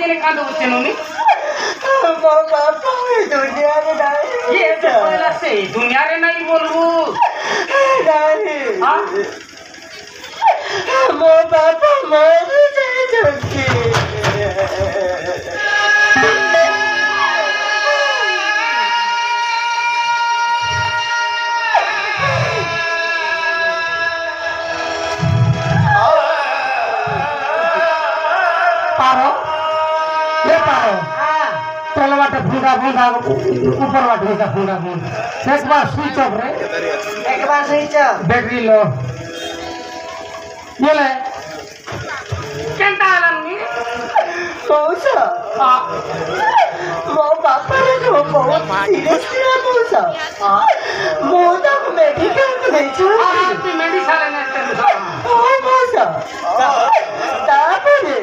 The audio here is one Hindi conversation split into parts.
কেনে কাঁদো বুঝছে নুনি মো বাপা দুনিয়ারে নাই ये तो पहला से दुनिया रे नहीं बोलबू নাই মো বাপা মরে যাচ্ছে पारो ये पारो पहले बाटे फूंदा फूंदा ऊपर बाटे का फूंदा फूंदा एक बार स्विच ऑफ रे एक बार स्विच ऑफ बैटरी लो ये ले केंता आलमनी मौसा मो बापा रे जो बहुत सीरियस किया मौसा मोदा को मेडिकल में नहीं छोड़ तू मेडिसिन लेने चल ओ मौसा तापरे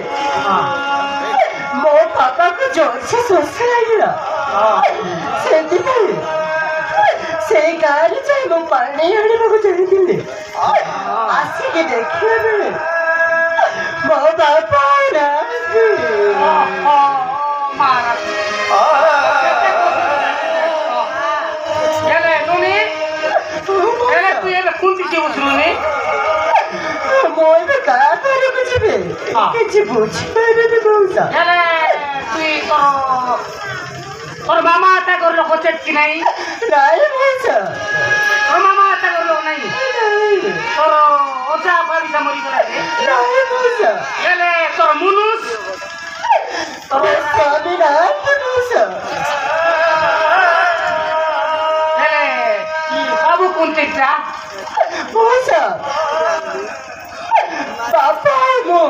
मो पापा को जोर से सोच लगा सेंटी से गाड़ी चाहे मो पढ़ने आने को चली थी आसी के देखिए मेरे मो पापा ना मारा ये ले नुनी ये ले तू ये कुंती के उसनुनी मोय में क्या करे कुछ भी किसी पूछ मेरे तो मौसा ये ले तू और मामा आता कर लो कुछ की नहीं नहीं मौसा और मामा आता कर लो नहीं और ओचा पारी समरी करे नहीं मौसा ये ले तोर मुनुस और स्वामी नाथ मौसा ये ले बाबू कुंती चा मौसा बापा मो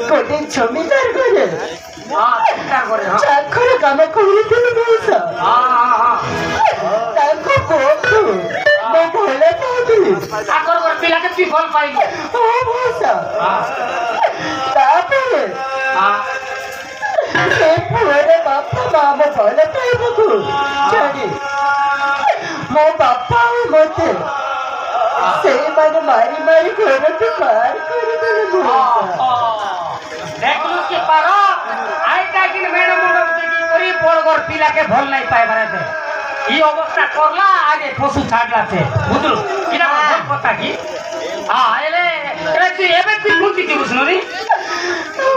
कोटे जमीदार करे हां चिंता करे हां चाकर काम करते मौसा ताको को मैं भले पाबी आकर कर पिला के तू फल पाइली ओ मौसा तापरे हां से पूरे बापा मामा भले पाबो जानी मो बापा मते से माने मारी मारी घर पे पार कर दे मौसा देखलु के पारो आइ काकिन मेडम मोडम देखि करी बड़गर पिला के भल नहीं पाए बारे ई अवस्था करला आगे पशु छाड़ला से बुझलु किना भल पता की हां एले एले तू एबे तू कुंती की बुझनु नी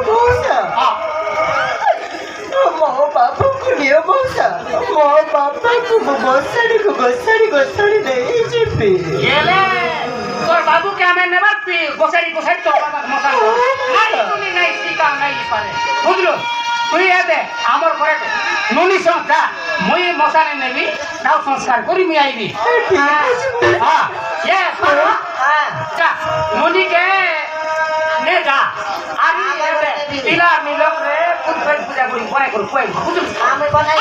मौसा हां मो बापा को लियो मौसा मो बापा को गोसाड़ी नहीं जीपी एले तोर बाबू के हमें नेबा पी गोसाड़ी तो बाबा मसा नहीं तुनी नहीं सीता नहीं पारे बुझलु तू ये दे हमर करे नुनी संस्था মই মশানে নেবি দাও সংস্কার করি মি আইবি हां ये पारो हां जा নুনিকে নে যা আরি এবে পিলা মিলক রে পুত্র পূজা করি পরে করি কই বুঝলি আমি বানাই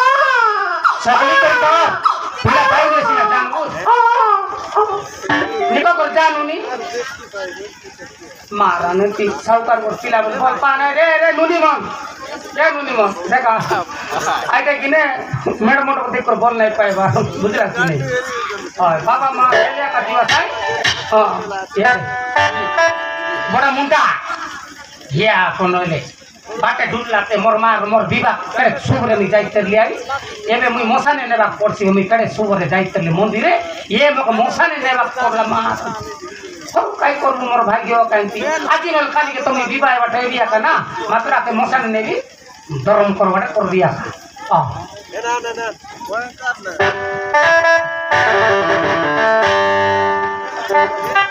सकली करता पिला भाई जैसी ना जानबू निको कर जानुनी मारा ने ती साउकार मोर पिला बोल बोल पाने रे नुनी मन देखा आइते किने मेड मोटो देख कर बोल नहीं पाए बा बुझला कि नहीं हां बाबा मां एलिया का दिवस है हां यार बड़ा मुंडा ये आपनले बाटे ढूंढ लाते मोर मार मोर विवाह करे सुबरे में जाई तर लियाई एबे मुई मोसाने नेबा पड़सी मुई करे सुबरे जाई तर मंदिरे ये मको मोसाने नेबा पड़ला मा सब काई करबु मोर भाग्य कांती आजि नल खाली के तुम विवाह बाटे बिया का ना मात्रा के मोसाने नेबी धर्म करवाडे कर दिया हां ना वो कर ना